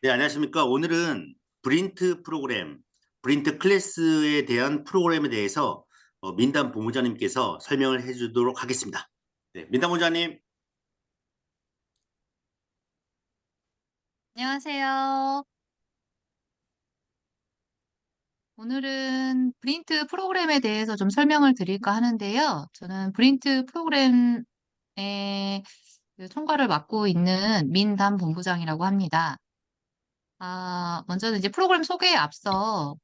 네, 안녕하십니까. 오늘은 브린트 프로그램, 브린트 클래스에 대한 프로그램에 대해서 민담 본부장님께서 설명을 해주도록 하겠습니다. 네, 민담 본부장님. 안녕하세요. 오늘은 브린트 프로그램에 대해서 좀 설명을 드릴까 하는데요. 저는 브린트 프로그램의 그 총괄을 맡고 있는 민담 본부장이라고 합니다. 먼저는 이제 프로그램 소개에 앞서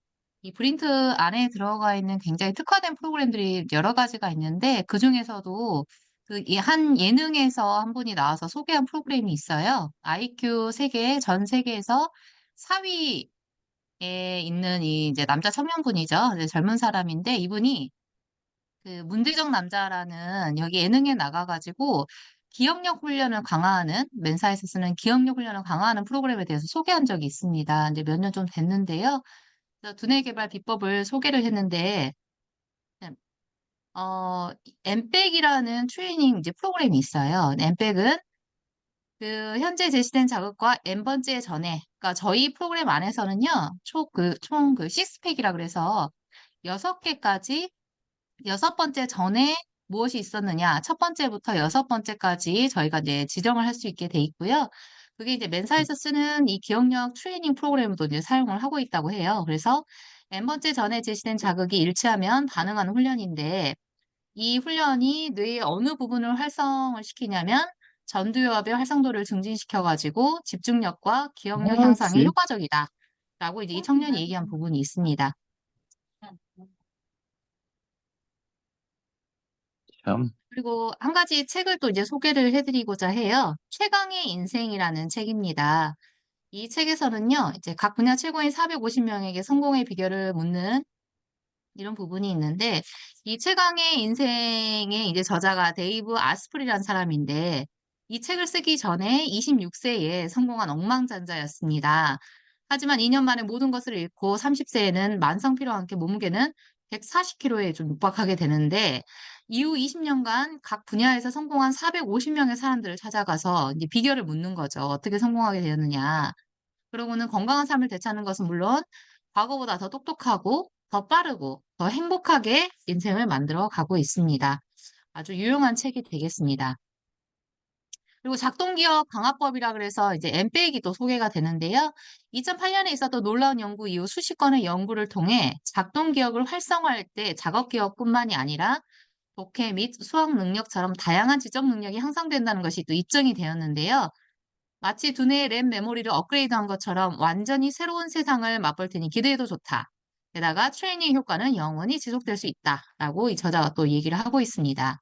이 브린트 안에 들어가 있는 굉장히 특화된 프로그램들이 여러 가지가 있는데 그중에서도 그 이 한 예능에서 한 분이 나와서 소개한 프로그램이 있어요. IQ 세계 전 세계에서 4위 에 있는 이 이제 남자 청년분이죠. 이제 젊은 사람인데 이분이 그 문제적 남자라는 여기 예능에 나가가지고 기억력 훈련을 강화하는 맨사에서 쓰는 기억력 훈련을 강화하는 프로그램에 대해서 소개한 적이 있습니다. 이제 몇 년 좀 됐는데요. 그래서 두뇌 개발 비법을 소개를 했는데 엠백이라는 트레이닝 이제 프로그램이 있어요. 엠백은 그 현재 제시된 자극과 n번째 전에, 그러니까 저희 프로그램 안에서는요, 총 그 식스팩이라 그래서 6개까지, 6번째 전에 무엇이 있었느냐, 첫 번째부터 6번째까지 저희가 이제 지정을 할 수 있게 돼 있고요. 그게 이제 맨사에서 쓰는 이 기억력 트레이닝 프로그램도 이제 사용을 하고 있다고 해요. 그래서 n번째 전에 제시된 자극이 일치하면 반응하는 훈련인데, 이 훈련이 뇌의 어느 부분을 활성을 시키냐면 전두엽의 활성도를 증진시켜가지고 집중력과 기억력 향상에 그렇지. 효과적이다. 라고 이제 이 청년이 얘기한 부분이 있습니다. 참. 그리고 한 가지 책을 또 이제 소개를 해드리고자 해요. 최강의 인생이라는 책입니다. 이 책에서는요, 이제 각 분야 최고인 450명에게 성공의 비결을 묻는 이런 부분이 있는데, 이 최강의 인생의 이제 저자가 데이브 아스프리라는 사람인데, 이 책을 쓰기 전에 26세에 성공한 억만장자였습니다. 하지만 2년 만에 모든 것을 잃고 30세에는 만성피로와 함께 몸무게는 140kg에 좀 육박하게 되는데, 이후 20년간 각 분야에서 성공한 450명의 사람들을 찾아가서 이제 비결을 묻는 거죠. 어떻게 성공하게 되었느냐. 그러고는 건강한 삶을 되찾는 것은 물론 과거보다 더 똑똑하고 더 빠르고 더 행복하게 인생을 만들어 가고 있습니다. 아주 유용한 책이 되겠습니다. 그리고 작동기억 강화법이라 그래서 이제 엠백이 또 소개가 되는데요. 2008년에 있었던 놀라운 연구 이후 수십 건의 연구를 통해 작동기억을 활성화할 때 작업기억뿐만이 아니라 독해 및 수학 능력처럼 다양한 지적 능력이 향상된다는 것이 또 입증이 되었는데요. 마치 두뇌의 램 메모리를 업그레이드한 것처럼 완전히 새로운 세상을 맛볼 테니 기대해도 좋다. 게다가 트레이닝 효과는 영원히 지속될 수 있다라고 이 저자가 또 얘기를 하고 있습니다.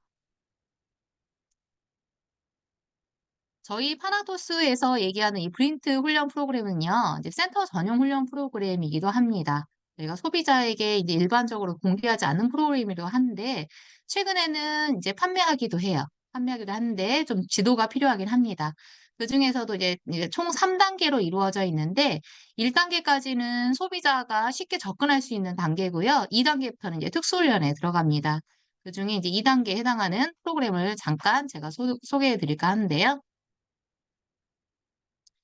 저희 파나토스에서 얘기하는 이 브린트 훈련 프로그램은요, 이제 센터 전용 훈련 프로그램이기도 합니다. 저희가 소비자에게 이제 일반적으로 공개하지 않는 프로그램이기도 한데, 최근에는 이제 판매하기도 해요. 판매하기도 하는데, 좀 지도가 필요하긴 합니다. 그 중에서도 이제 총 3단계로 이루어져 있는데, 1단계까지는 소비자가 쉽게 접근할 수 있는 단계고요. 2단계부터는 이제 특수훈련에 들어갑니다. 그 중에 이제 2단계에 해당하는 프로그램을 잠깐 제가 소개해 드릴까 하는데요.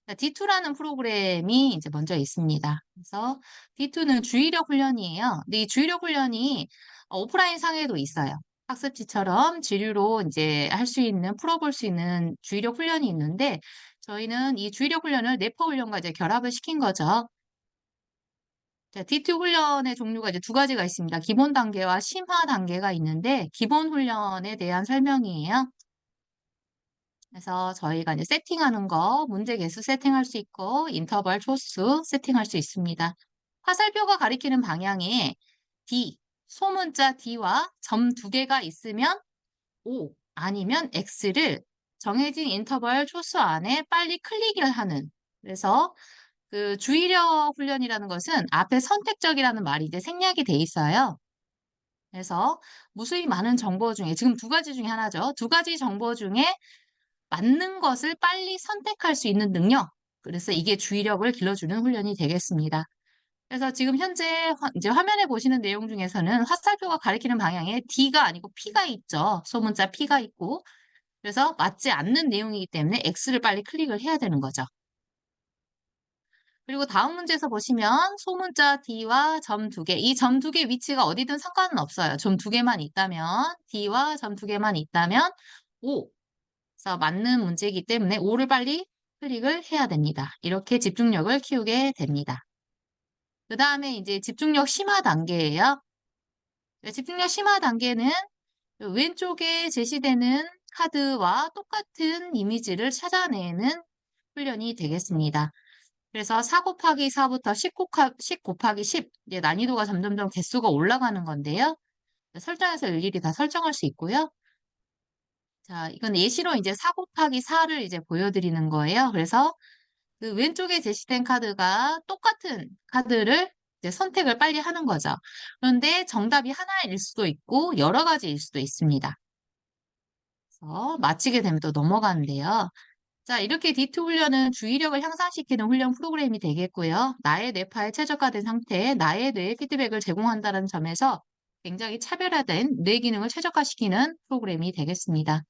D2라는 프로그램이 이제 먼저 있습니다. 그래서 D2는 주의력 훈련이에요. 근데 이 주의력 훈련이 오프라인 상에도 있어요. 학습지처럼 지류로 이제 할 수 있는, 풀어볼 수 있는 주의력 훈련이 있는데, 저희는 이 주의력 훈련을 뇌파 훈련과 이제 결합을 시킨 거죠. 자, D2 훈련의 종류가 이제 두 가지가 있습니다. 기본 단계와 심화 단계가 있는데, 기본 훈련에 대한 설명이에요. 그래서 저희가 이제 세팅하는 거, 문제 개수 세팅할 수 있고, 인터벌 초수 세팅할 수 있습니다. 화살표가 가리키는 방향에 D, 소문자 D와 점 2개가 있으면 O, 아니면 X를 정해진 인터벌 초수 안에 빨리 클릭을 하는. 그래서 그 주의력 훈련이라는 것은 앞에 선택적이라는 말이 이제 생략이 돼 있어요. 그래서 무수히 많은 정보 중에, 지금 두 가지 중에 하나죠. 두 가지 정보 중에 맞는 것을 빨리 선택할 수 있는 능력. 그래서 이게 주의력을 길러주는 훈련이 되겠습니다. 그래서 지금 현재 이제 화면에 보시는 내용 중에서는 화살표가 가리키는 방향에 D가 아니고 P가 있죠. 소문자 P가 있고. 그래서 맞지 않는 내용이기 때문에 X를 빨리 클릭을 해야 되는 거죠. 그리고 다음 문제에서 보시면 소문자 D와 점 두 개. 이 점 두 개 위치가 어디든 상관은 없어요. 점 두 개만 있다면, D와 점 두 개만 있다면 5. 그래서 맞는 문제이기 때문에 5를 빨리 클릭을 해야 됩니다. 이렇게 집중력을 키우게 됩니다. 그 다음에 이제 집중력 심화 단계예요. 네, 집중력 심화 단계는 왼쪽에 제시되는 카드와 똑같은 이미지를 찾아내는 훈련이 되겠습니다. 그래서 4 곱하기 4부터 10 곱하기 10, 이제 난이도가 점점점 개수가 올라가는 건데요. 설정해서 일일이 다 설정할 수 있고요. 자, 이건 예시로 이제 4 곱하기 4를 이제 보여드리는 거예요. 그래서 그 왼쪽에 제시된 카드가 똑같은 카드를 이제 선택을 빨리 하는 거죠. 그런데 정답이 하나일 수도 있고 여러 가지일 수도 있습니다. 그래서 마치게 되면 또 넘어가는데요. 자, 이렇게 D2 훈련은 주의력을 향상시키는 훈련 프로그램이 되겠고요. 나의 뇌파에 최적화된 상태에 나의 뇌에 피드백을 제공한다는 점에서 굉장히 차별화된 뇌 기능을 최적화시키는 프로그램이 되겠습니다.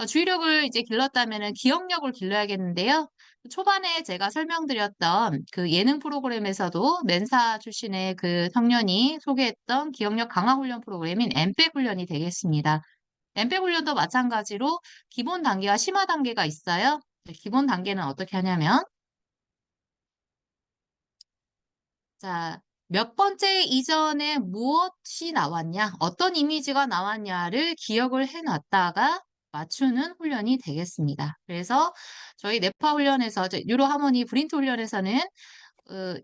주의력을 이제 길렀다면 기억력을 길러야겠는데요. 초반에 제가 설명드렸던 그 예능 프로그램에서도 멘사 출신의 그 청년이 소개했던 기억력 강화 훈련 프로그램인 엠팩 훈련이 되겠습니다. 엠팩 훈련도 마찬가지로 기본 단계와 심화 단계가 있어요. 기본 단계는 어떻게 하냐면, 자, 몇 번째 이전에 무엇이 나왔냐, 어떤 이미지가 나왔냐를 기억을 해놨다가 맞추는 훈련이 되겠습니다. 그래서 저희 뇌파 훈련에서, 뉴로 하모니 브린트 훈련에서는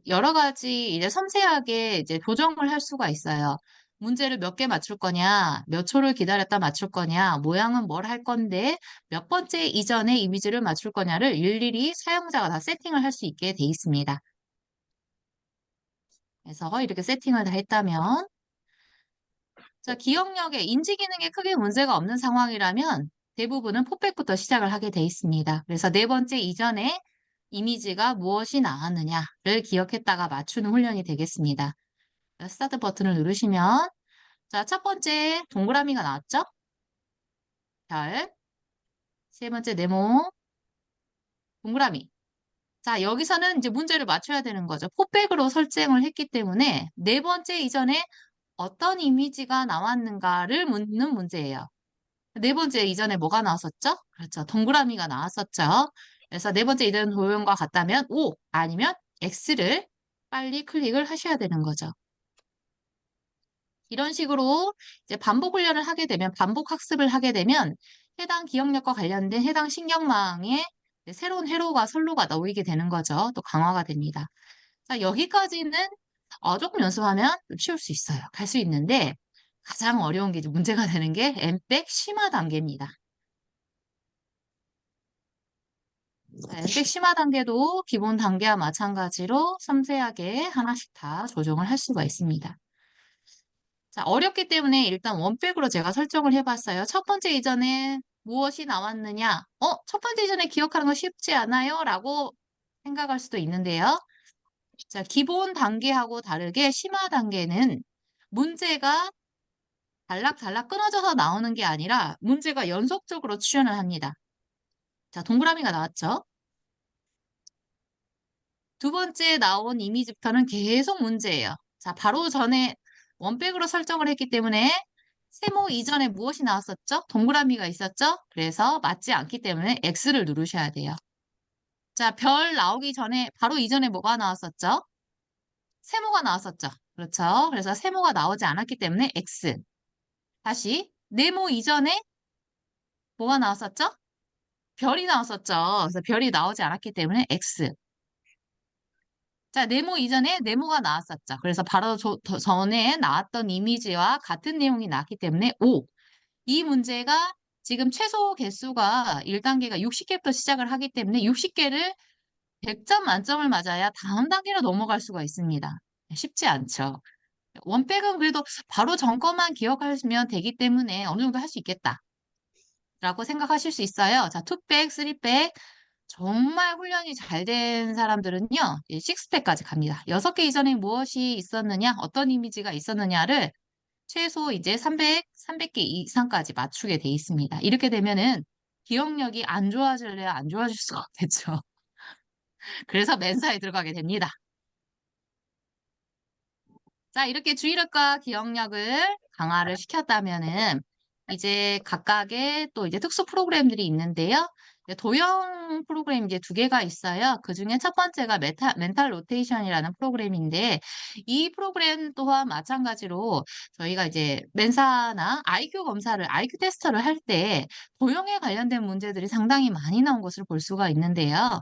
여러 가지 이제 섬세하게 이제 조정을 할 수가 있어요. 문제를 몇 개 맞출 거냐, 몇 초를 기다렸다 맞출 거냐, 모양은 뭘 할 건데, 몇 번째 이전에 이미지를 맞출 거냐를 일일이 사용자가 다 세팅을 할 수 있게 돼 있습니다. 그래서 이렇게 세팅을 다 했다면, 자, 기억력에 인지 기능에 크게 문제가 없는 상황이라면 대부분은 포백부터 시작을 하게 돼 있습니다. 그래서 네 번째 이전에 이미지가 무엇이 나왔느냐를 기억했다가 맞추는 훈련이 되겠습니다. 스타트 버튼을 누르시면, 자, 첫 번째 동그라미가 나왔죠? 별. 세 번째 네모, 동그라미. 자, 여기서는 이제 문제를 맞춰야 되는 거죠. 포백으로 설정을 했기 때문에 네 번째 이전에 어떤 이미지가 나왔는가를 묻는 문제예요. 네 번째 이전에 뭐가 나왔었죠? 그렇죠. 동그라미가 나왔었죠. 그래서 네 번째 이전 도형과 같다면 O 아니면 X를 빨리 클릭을 하셔야 되는 거죠. 이런 식으로 이제 반복 훈련을 하게 되면, 반복 학습을 하게 되면 해당 기억력과 관련된 해당 신경망에 이제 새로운 회로가 선로가 놓이게 되는 거죠. 또 강화가 됩니다. 자, 여기까지는 조금 연습하면 치울 수 있어요. 갈 수 있는데 가장 어려운 게 이제 문제가 되는 게 엠백 심화 단계입니다. 자, 엠백 심화 단계도 기본 단계와 마찬가지로 섬세하게 하나씩 다 조정을 할 수가 있습니다. 자, 어렵기 때문에 일단 원백으로 제가 설정을 해봤어요. 첫 번째 이전에 무엇이 나왔느냐? 첫 번째 이전에 기억하는 거 쉽지 않아요? 라고 생각할 수도 있는데요. 자, 기본 단계하고 다르게 심화 단계는 문제가 단락단락 끊어져서 나오는 게 아니라 문제가 연속적으로 출현을 합니다. 자, 동그라미가 나왔죠? 두 번째 나온 이미지부터는 계속 문제예요. 자, 바로 전에 원백으로 설정을 했기 때문에 세모 이전에 무엇이 나왔었죠? 동그라미가 있었죠? 그래서 맞지 않기 때문에 X를 누르셔야 돼요. 자, 별 나오기 전에 바로 이전에 뭐가 나왔었죠? 세모가 나왔었죠? 그렇죠? 그래서 세모가 나오지 않았기 때문에 X. 다시 네모 이전에 뭐가 나왔었죠? 별이 나왔었죠? 그래서 별이 나오지 않았기 때문에 X. 자, 네모 이전에 네모가 나왔었죠. 그래서 바로 전에 나왔던 이미지와 같은 내용이 나왔기 때문에 O. 이 문제가 지금 최소 개수가 1단계가 60개부터 시작을 하기 때문에 60개를 100점 만점을 맞아야 다음 단계로 넘어갈 수가 있습니다. 쉽지 않죠. 원백은 그래도 바로 전거만 기억하시면 되기 때문에 어느 정도 할 수 있겠다 라고 생각하실 수 있어요. 자, 투백, 쓰리백 정말 훈련이 잘 된 사람들은요, 식스팩까지 갑니다. 6개 이전에 무엇이 있었느냐, 어떤 이미지가 있었느냐를 최소 이제 300개 이상까지 맞추게 돼 있습니다. 이렇게 되면은 기억력이 안 좋아질래야 안 좋아질 수가 없겠죠. 그래서 맨사에 들어가게 됩니다. 자, 이렇게 주의력과 기억력을 강화를 시켰다면은 이제 각각의 또 이제 특수 프로그램들이 있는데요. 이제 도형 프로그램 이제 두 개가 있어요. 그 중에 첫 번째가 멘탈 로테이션이라는 프로그램인데 이 프로그램 또한 마찬가지로 저희가 이제 멘사나 IQ 검사를, IQ 테스트를 할 때 도형에 관련된 문제들이 상당히 많이 나온 것을 볼 수가 있는데요.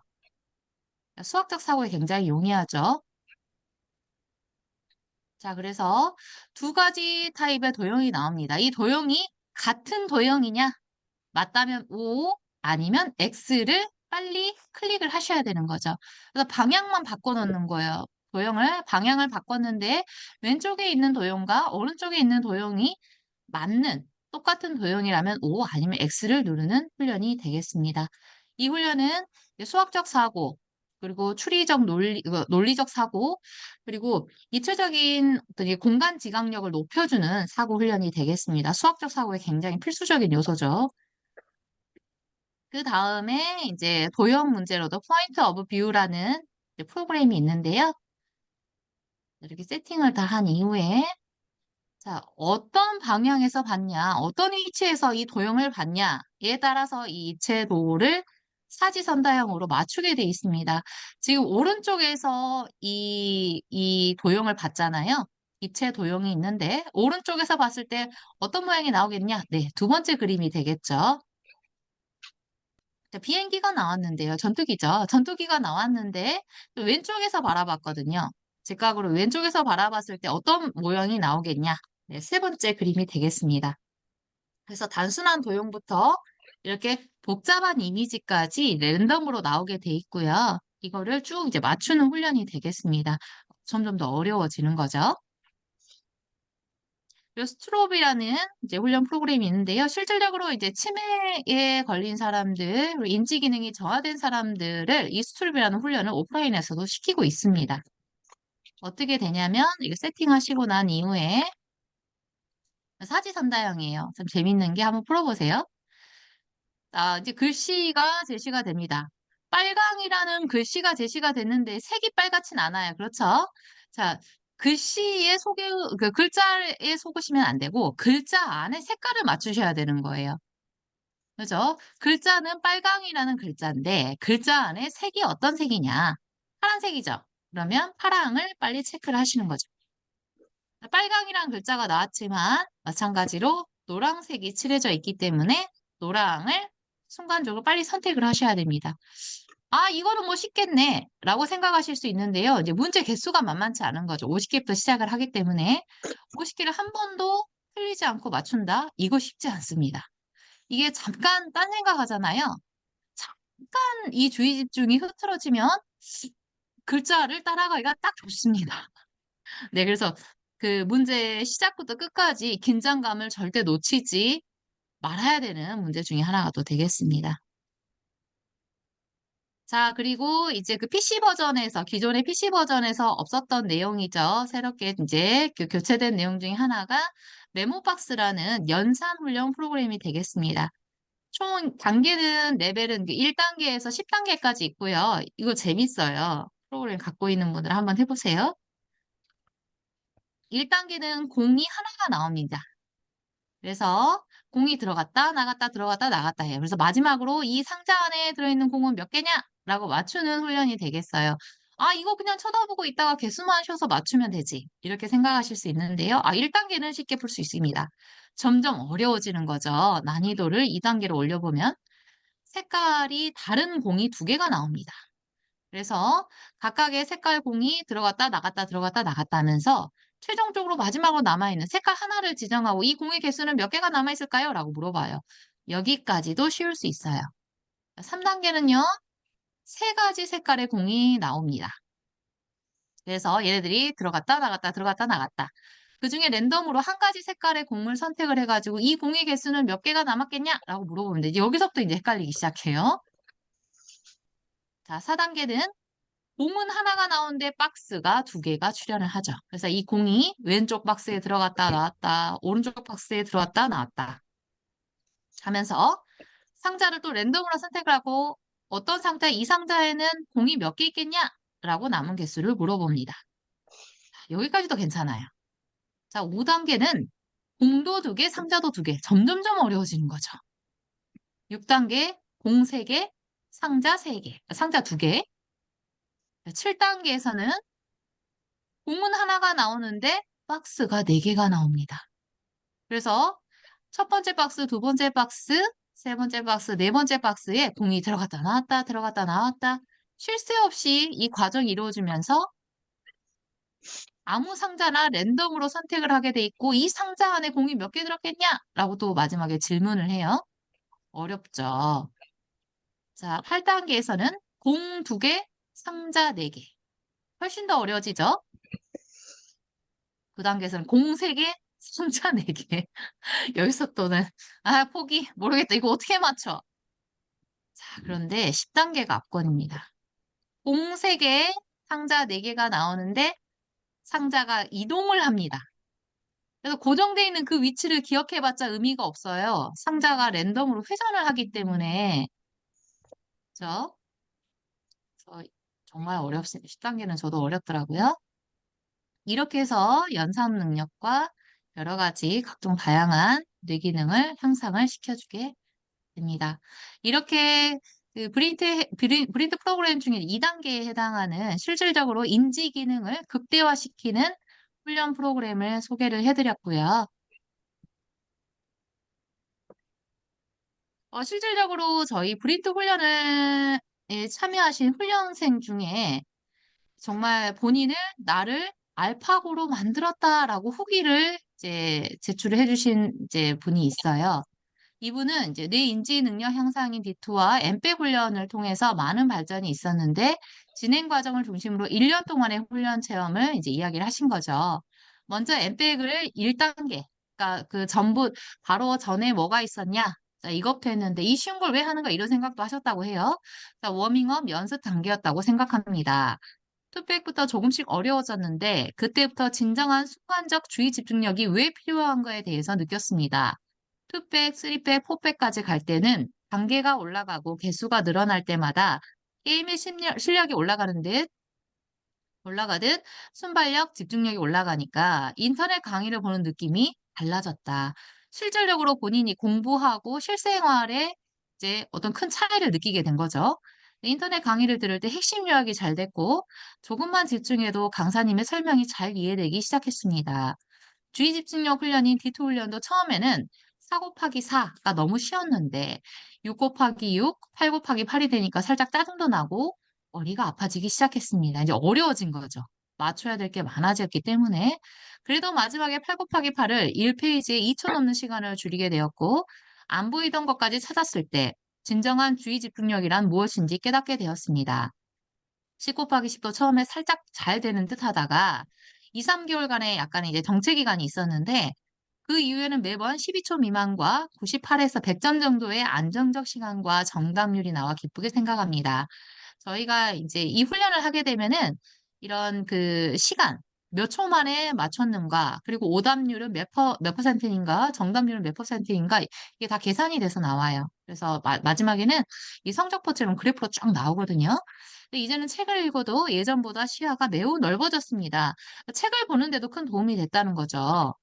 수학적 사고에 굉장히 용이하죠. 자, 그래서 두 가지 타입의 도형이 나옵니다. 이 도형이 같은 도형이냐? 맞다면 O, 아니면 X를 빨리 클릭을 하셔야 되는 거죠. 그래서 방향만 바꿔놓는 거예요. 방향을 바꿨는데 왼쪽에 있는 도형과 오른쪽에 있는 도형이 맞는 똑같은 도형이라면 O 아니면 X를 누르는 훈련이 되겠습니다. 이 훈련은 이제 수학적 사고, 그리고 추리적 논리적 사고, 그리고 입체적인 어떤 이 공간 지각력을 높여주는 사고 훈련이 되겠습니다. 수학적 사고에 굉장히 필수적인 요소죠. 그 다음에 이제 도형 문제로도 포인트 오브 뷰라는 프로그램이 있는데요. 이렇게 세팅을 다 한 이후에 자, 어떤 방향에서 봤냐, 어떤 위치에서 이 도형을 봤냐에 따라서 이 입체도를 사지선다형으로 맞추게 돼 있습니다. 지금 오른쪽에서 이 도형을 봤잖아요. 입체 도형이 있는데 오른쪽에서 봤을 때 어떤 모양이 나오겠냐? 네, 두 번째 그림이 되겠죠. 자, 비행기가 나왔는데요. 전투기죠. 전투기가 나왔는데 왼쪽에서 바라봤거든요. 직각으로 왼쪽에서 바라봤을 때 어떤 모양이 나오겠냐? 네, 세 번째 그림이 되겠습니다. 그래서 단순한 도형부터 이렇게 복잡한 이미지까지 랜덤으로 나오게 돼 있고요. 이거를 쭉 이제 맞추는 훈련이 되겠습니다. 점점 더 어려워지는 거죠. 그리고 스트롭이라는 이제 훈련 프로그램이 있는데요. 실질적으로 이제 치매에 걸린 사람들, 그리고 인지 기능이 저하된 사람들을 이 스트롭이라는 훈련을 오프라인에서도 시키고 있습니다. 어떻게 되냐면 이거 세팅하시고 난 이후에 사지선다형이에요. 좀 재밌는 게 한번 풀어보세요. 자, 이제 글씨가 제시가 됩니다. 빨강이라는 글씨가 제시가 됐는데 색이 빨갛진 않아요. 그렇죠? 자, 그 글자에 속으시면 안 되고 글자 안에 색깔을 맞추셔야 되는 거예요. 그죠? 글자는 빨강이라는 글자인데 글자 안에 색이 어떤 색이냐? 파란색이죠? 그러면 파랑을 빨리 체크를 하시는 거죠. 빨강이란 글자가 나왔지만 마찬가지로 노란색이 칠해져 있기 때문에 노랑을 순간적으로 빨리 선택을 하셔야 됩니다. 아, 이거는 뭐 쉽겠네 라고 생각하실 수 있는데요. 이제 문제 개수가 만만치 않은 거죠. 50개부터 시작을 하기 때문에 50개를 한 번도 틀리지 않고 맞춘다? 이거 쉽지 않습니다. 이게 잠깐 딴 생각하잖아요. 잠깐 이 주의 집중이 흐트러지면 글자를 따라가기가 딱 좋습니다. 네, 그래서 그 문제 시작부터 끝까지 긴장감을 절대 놓치지 말아야 되는 문제 중에 하나가 또 되겠습니다. 자, 그리고 이제 그 PC 버전에서, 기존의 PC 버전에서 없었던 내용이죠. 새롭게 이제 그 교체된 내용 중에 하나가 메모박스라는 연산 훈련 프로그램이 되겠습니다. 총 단계는 레벨은 1단계에서 10단계까지 있고요. 이거 재밌어요. 프로그램 갖고 있는 분들 한번 해보세요. 1단계는 공이 하나가 나옵니다. 그래서 공이 들어갔다, 나갔다, 들어갔다, 나갔다 해요. 그래서 마지막으로 이 상자 안에 들어있는 공은 몇 개냐? 라고 맞추는 훈련이 되겠어요. 아, 이거 그냥 쳐다보고 있다가 개수만 쉬어서 맞추면 되지. 이렇게 생각하실 수 있는데요. 아, 1단계는 쉽게 풀 수 있습니다. 점점 어려워지는 거죠. 난이도를 2단계로 올려보면 색깔이 다른 공이 두 개가 나옵니다. 그래서 각각의 색깔 공이 들어갔다 나갔다 들어갔다 나갔다 하면서 최종적으로 마지막으로 남아있는 색깔 하나를 지정하고 이 공의 개수는 몇 개가 남아있을까요? 라고 물어봐요. 여기까지도 쉬울 수 있어요. 3단계는요. 세 가지 색깔의 공이 나옵니다. 그래서 얘네들이 들어갔다 나갔다 들어갔다 나갔다. 그 중에 랜덤으로 한 가지 색깔의 공을 선택을 해가지고 이 공의 개수는 몇 개가 남았겠냐? 라고 물어보면 되지. 여기서부터 이제 헷갈리기 시작해요. 자, 4단계는 공은 하나가 나오는데 박스가 두 개가 출현을 하죠. 그래서 이 공이 왼쪽 박스에 들어갔다 나왔다, 오른쪽 박스에 들어갔다 나왔다 하면서 상자를 또 랜덤으로 선택을 하고 어떤 상자, 이 상자에는 공이 몇 개 있겠냐? 라고 남은 개수를 물어봅니다. 여기까지도 괜찮아요. 자, 5단계는 공도 2개, 상자도 2개. 점점점 어려워지는 거죠. 6단계, 공 3개, 상자 3개, 상자 2개. 7단계에서는 공은 하나가 나오는데 박스가 4개가 나옵니다. 그래서 첫 번째 박스, 두 번째 박스, 세 번째 박스, 네 번째 박스에 공이 들어갔다 나왔다, 들어갔다 나왔다. 쉴 새 없이 이 과정이 이루어지면서 아무 상자나 랜덤으로 선택을 하게 돼 있고 이 상자 안에 공이 몇 개 들었겠냐? 라고 또 마지막에 질문을 해요. 어렵죠. 자, 8단계에서는 공 2개, 상자 4개. 훨씬 더 어려워지죠? 9단계에서는 공 3개, 상자 4개. 여기서 또는 포기 모르겠다. 이거 어떻게 맞춰? 자, 그런데 10단계가 압권입니다. 공 3개, 상자 4개가 나오는데 상자가 이동을 합니다. 그래서 고정되어 있는 그 위치를 기억해봤자 의미가 없어요. 상자가 랜덤으로 회전을 하기 때문에. 그죠? 그래서 정말 어렵습니다. 10단계는 저도 어렵더라고요. 이렇게 해서 연산 능력과 여러 가지 각종 다양한 뇌기능을 향상을 시켜주게 됩니다. 이렇게 그 브린트 프로그램 중에 2단계에 해당하는 실질적으로 인지 기능을 극대화시키는 훈련 프로그램을 소개를 해드렸고요. 실질적으로 저희 브리트 훈련에 참여하신 훈련생 중에 정말 본인을 나를 알파고로 만들었다라고 후기를 이제 제출을 해주신 이제 분이 있어요. 이분은 이제 뇌 인지 능력 향상인 D2와 엠백 훈련을 통해서 많은 발전이 있었는데 진행 과정을 중심으로 1년 동안의 훈련 체험을 이제 이야기를 하신 거죠. 먼저 엠백을 1단계, 그러니까 그 전부 바로 전에 뭐가 있었냐? 자, 이것부터 했는데 이 쉬운 걸 왜 하는가 이런 생각도 하셨다고 해요. 자, 워밍업 연습 단계였다고 생각합니다. 투백부터 조금씩 어려워졌는데 그때부터 진정한 순간적 주의 집중력이 왜 필요한가에 대해서 느꼈습니다. 투백, 쓰리백, 포백까지 갈 때는 단계가 올라가고 개수가 늘어날 때마다 게임의 실력이 올라가듯 순발력, 집중력이 올라가니까 인터넷 강의를 보는 느낌이 달라졌다. 실질적으로 본인이 공부하고 실생활에 이제 어떤 큰 차이를 느끼게 된 거죠. 인터넷 강의를 들을 때 핵심 요약이 잘 됐고 조금만 집중해도 강사님의 설명이 잘 이해되기 시작했습니다. 주의 집중력 훈련인 D2 훈련도 처음에는 4 곱하기 4가 너무 쉬웠는데 6 곱하기 6, 8 곱하기 8이 되니까 살짝 짜증도 나고 머리가 아파지기 시작했습니다. 이제 어려워진 거죠. 맞춰야 될 게 많아졌기 때문에. 그래도 마지막에 8 곱하기 8을 1페이지에 2초 넘는 시간을 줄이게 되었고 안 보이던 것까지 찾았을 때 진정한 주의 집중력이란 무엇인지 깨닫게 되었습니다. 10 곱하기 10도 처음에 살짝 잘 되는 듯 하다가 2, 3개월간의 약간 이제 정체 기간이 있었는데 그 이후에는 매번 12초 미만과 98에서 100점 정도의 안정적 시간과 정답률이 나와 기쁘게 생각합니다. 저희가 이제 이 훈련을 하게 되면은 이런 그 시간, 몇 초 만에 맞췄는가, 그리고 오답률은 몇 퍼센트인가, 정답률은 몇 퍼센트인가, 이게 다 계산이 돼서 나와요. 그래서 마지막에는 이 성적표처럼 그래프로 쫙 나오거든요. 근데 이제는 책을 읽어도 예전보다 시야가 매우 넓어졌습니다. 책을 보는데도 큰 도움이 됐다는 거죠.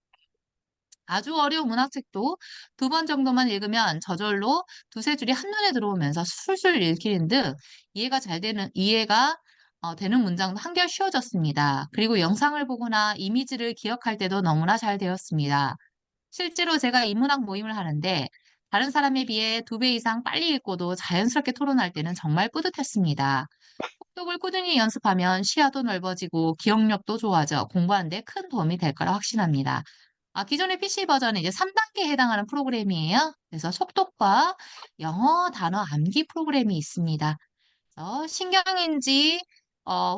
아주 어려운 문학책도 2번 정도만 읽으면 저절로 두세 줄이 한눈에 들어오면서 술술 읽히는 듯 이해가 되는 문장도 한결 쉬워졌습니다. 그리고 영상을 보거나 이미지를 기억할 때도 너무나 잘 되었습니다. 실제로 제가 인문학 모임을 하는데 다른 사람에 비해 2배 이상 빨리 읽고도 자연스럽게 토론할 때는 정말 뿌듯했습니다. 속독을 꾸준히 연습하면 시야도 넓어지고 기억력도 좋아져 공부하는 데 큰 도움이 될 거라 확신합니다. 기존의 PC 버전은 이제 3단계에 해당하는 프로그램이에요. 그래서 속독과 영어 단어 암기 프로그램이 있습니다. 그래서 신경인지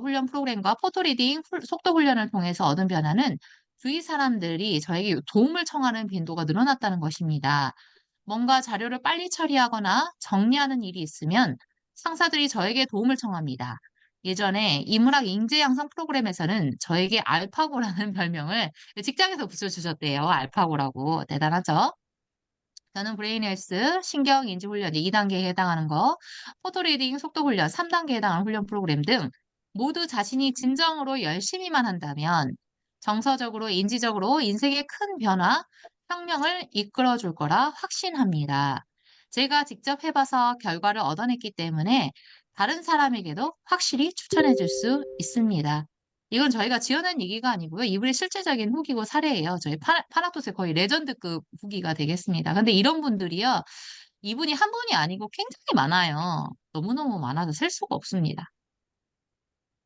훈련 프로그램과 포토리딩 속독 훈련을 통해서 얻은 변화는 주위 사람들이 저에게 도움을 청하는 빈도가 늘어났다는 것입니다. 뭔가 자료를 빨리 처리하거나 정리하는 일이 있으면 상사들이 저에게 도움을 청합니다. 예전에 인문학 인재 양성 프로그램에서는 저에게 알파고라는 별명을 직장에서 붙여주셨대요. 알파고라고. 대단하죠? 저는 브레인 헬스, 신경 인지 훈련 2단계에 해당하는 거, 포토 리딩 속도 훈련 3단계에 해당하는 훈련 프로그램 등 모두 자신이 진정으로 열심히만 한다면 정서적으로, 인지적으로 인생의 큰 변화, 혁명을 이끌어 줄 거라 확신합니다. 제가 직접 해봐서 결과를 얻어냈기 때문에 다른 사람에게도 확실히 추천해 줄 수 있습니다. 이건 저희가 지어낸 얘기가 아니고요. 이분의 실제적인 후기고 사례예요. 저희 파나토스의 거의 레전드급 후기가 되겠습니다. 근데 이런 분들이요. 이분이 한 분이 아니고 굉장히 많아요. 너무너무 많아서 셀 수가 없습니다.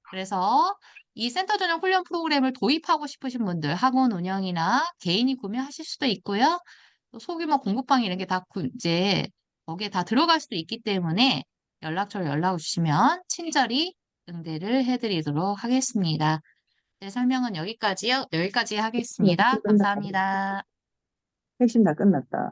그래서 이 센터 전용 훈련 프로그램을 도입하고 싶으신 분들 학원 운영이나 개인이 구매하실 수도 있고요. 또 소규모 공부방 이런 게 다 이제 거기에 다 들어갈 수도 있기 때문에 연락처를 연락 주시면 친절히 응대를 해드리도록 하겠습니다. 네, 설명은 여기까지요. 여기까지 네, 하겠습니다. 끝났다. 감사합니다. 핵심 다 끝났다.